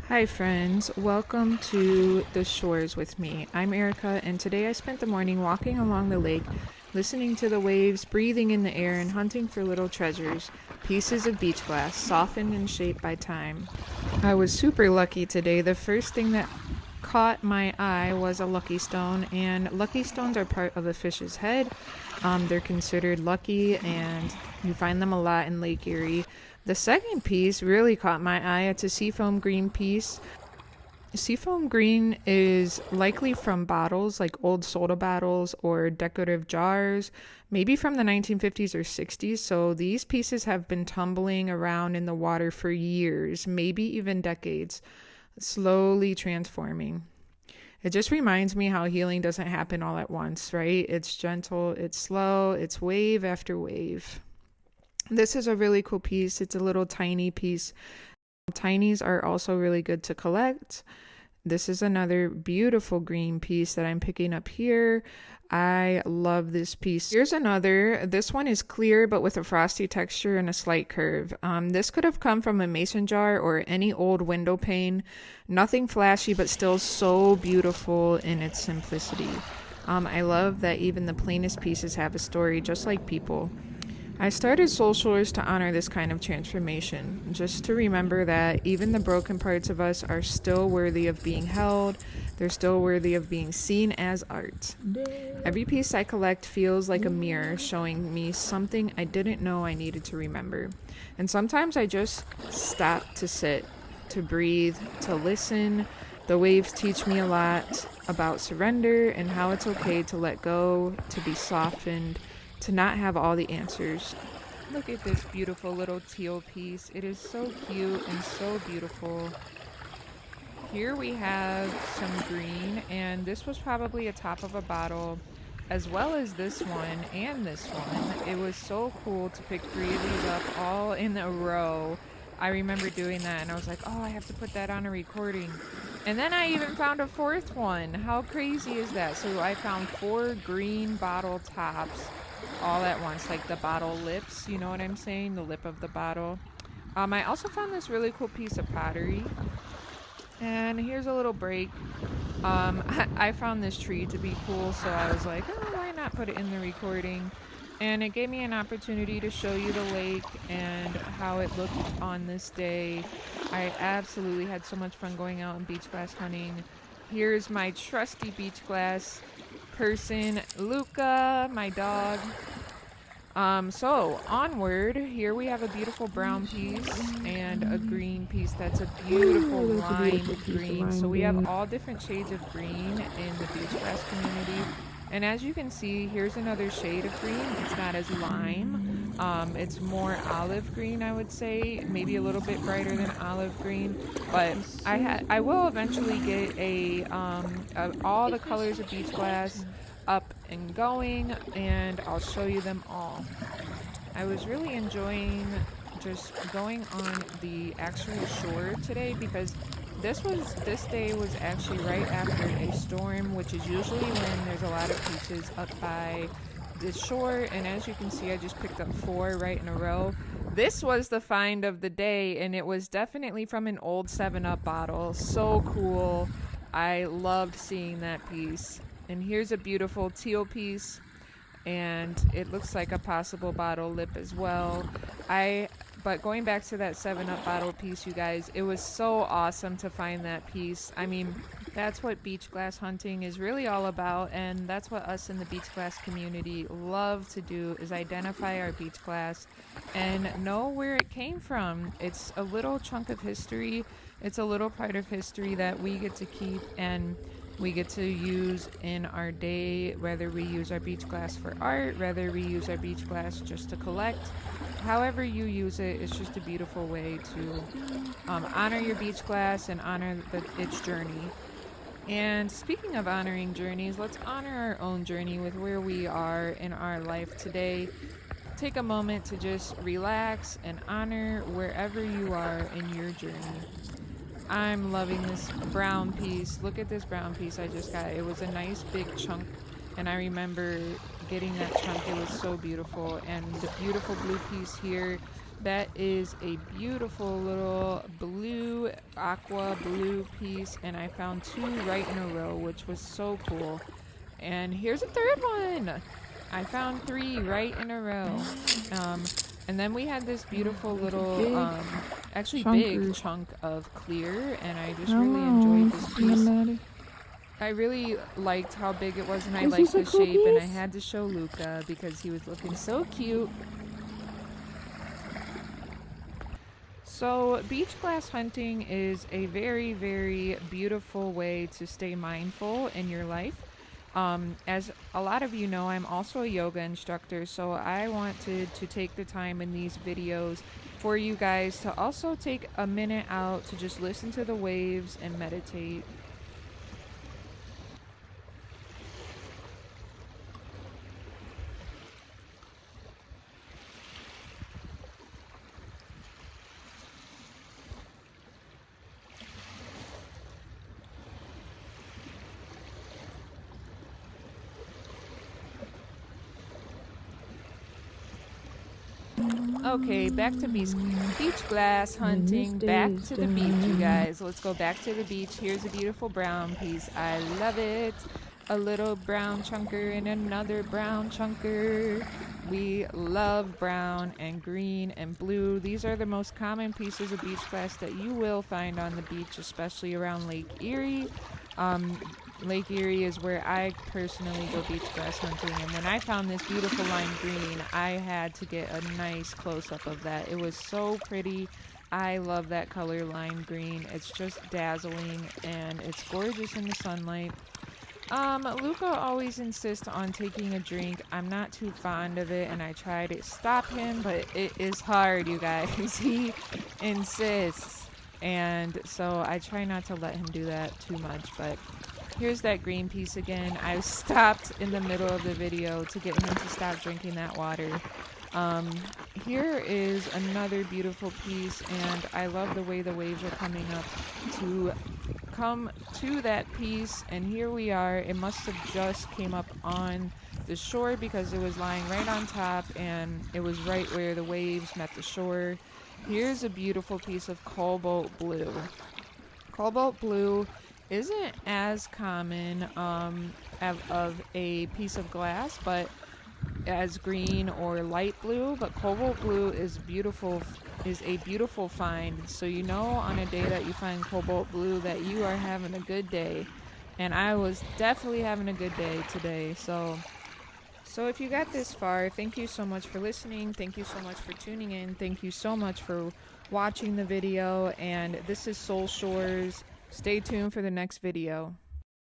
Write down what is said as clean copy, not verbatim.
Hi friends, welcome to the shores with me. I'm Erica, and today I spent the morning walking along the lake, listening to the waves, breathing in the air, and hunting for little treasures, pieces of beach glass, softened and shaped by time. I was super lucky today. The first thing that caught my eye was a lucky stone, and lucky stones are part of a fish's head. They're considered lucky, and you find them a lot in Lake Erie. The second piece really caught my eye. It's a seafoam green piece. Seafoam green is likely from bottles, like old soda bottles or decorative jars, maybe from the 1950s or 60s. So these pieces have been tumbling around in the water for years, maybe even decades, slowly transforming. It just reminds me how healing doesn't happen all at once, right? It's gentle, it's slow, it's wave after wave. This is a really cool piece. It's a little tiny piece. Tinies are also really good to collect. This is another beautiful green piece that I'm picking up here. I love this piece. Here's another. This one is clear but with a frosty texture and a slight curve. This could have come from a mason jar or any old window pane. Nothing flashy, but still so beautiful in its simplicity. I love that even the plainest pieces have a story, just like people. I started Soul Shores to honor this kind of transformation, just to remember that even the broken parts of us are still worthy of being held. They're still worthy of being seen as art. Every piece I collect feels like a mirror showing me something I didn't know I needed to remember. And sometimes I just stop to sit, to breathe, to listen. The waves teach me a lot about surrender and how it's okay to let go, to be softened, to not have all the answers. Look at this beautiful little teal piece. It is so cute and so beautiful. Here we have some green, and this was probably a top of a bottle, as well as this one and this one. It was so cool to pick 3 of these up all in a row. I remember doing that, and I was like, oh, I have to put that on a recording. And then I even found a 4th one. How crazy is that? So I found 4 green bottle tops all at once, like the bottle lips, you know what I'm saying? The lip of the bottle. I also found this really cool piece of pottery. And here's a little break. I found this tree to be cool, so I was like, oh, why not put it in the recording? And it gave me an opportunity to show you the lake and how it looked on this day. I absolutely had so much fun going out and beach glass hunting. Here's my trusty beach glass person, Luca, my dog. So onward, here we have a beautiful brown piece and a green piece that's a beautiful lime green. So we have all different shades of green in the beach grass community. And as you can see, here's another shade of green. It's not as lime. It's more olive green, I would say, maybe a little bit brighter than olive green. But I will eventually get all the colors of beach glass up and going, and I'll show you them all. I was really enjoying just going on the actual shore today because this day was actually right after a storm, which is usually when there's a lot of beaches up by the shore. And as you can see, I just picked up 4 right in a row. This was the find of the day, and it was definitely from an old 7-Up bottle. So cool. I loved seeing that piece. And here's a beautiful teal piece, and it looks like a possible bottle lip as well. But going back to that 7-Up bottle piece, you guys, it was so awesome to find that piece. I mean, that's what beach glass hunting is really all about, and that's what us in the beach glass community love to do, is identify our beach glass and know where it came from. It's a little chunk of history. It's a little part of history that we get to keep and we get to use in our day, whether we use our beach glass for art, whether we use our beach glass just to collect. However you use it, it's just a beautiful way to honor your beach glass and honor its journey. And speaking of honoring journeys, let's honor our own journey with where we are in our life today. Take a moment to just relax and honor wherever you are in your journey. I'm loving this brown piece. Look at this brown piece I just got. It was a nice big chunk, and I remember getting that chunk. It was so beautiful. And the beautiful blue piece here That is a beautiful little blue, aqua blue piece, and I found two right in a row, which was so cool. And here's a third one. I found three right in a row. And then we had this beautiful little, actually big chunk of clear, and I just really enjoyed this piece. I really liked how big it was, and I liked the shape, and I had to show Luca because he was looking so cute. So beach glass hunting is a very, very beautiful way to stay mindful in your life. As a lot of you know, I'm also a yoga instructor, so I wanted to take the time in these videos for you guys to also take a minute out to just listen to the waves and meditate. Okay, back to beach glass hunting. Back to the beach, you guys. Let's go back to the beach. Here's a beautiful brown piece. I love it. A little brown chunker and another brown chunker. We love brown and green and blue. These are the most common pieces of beach glass that you will find on the beach, especially around Lake Erie. Lake Erie is where I personally go beach glass hunting, and when I found this beautiful lime green, I had to get a nice close-up of that. It was so pretty. I love that color, lime green. It's just dazzling, and it's gorgeous in the sunlight. Luca always insists on taking a drink. I'm not too fond of it, and I try to stop him, but it is hard, you guys. He insists, and so I try not to let him do that too much, but here's that green piece again. I stopped in the middle of the video to get him to stop drinking that water. Here is another beautiful piece, and I love the way the waves are coming up to come to that piece, and here we are. It must have just came up on the shore because it was lying right on top, and it was right where the waves met the shore. Here's a beautiful piece of cobalt blue. Cobalt blue isn't as common of a piece of glass, but as green or light blue, but cobalt blue is a beautiful find. So you know on a day that you find cobalt blue that you are having a good day, and I was definitely having a good day today. So if you got this far, thank you so much for listening. Thank you so much for tuning in. Thank you so much for watching the video, and this is Soul Shores. Stay tuned for the next video.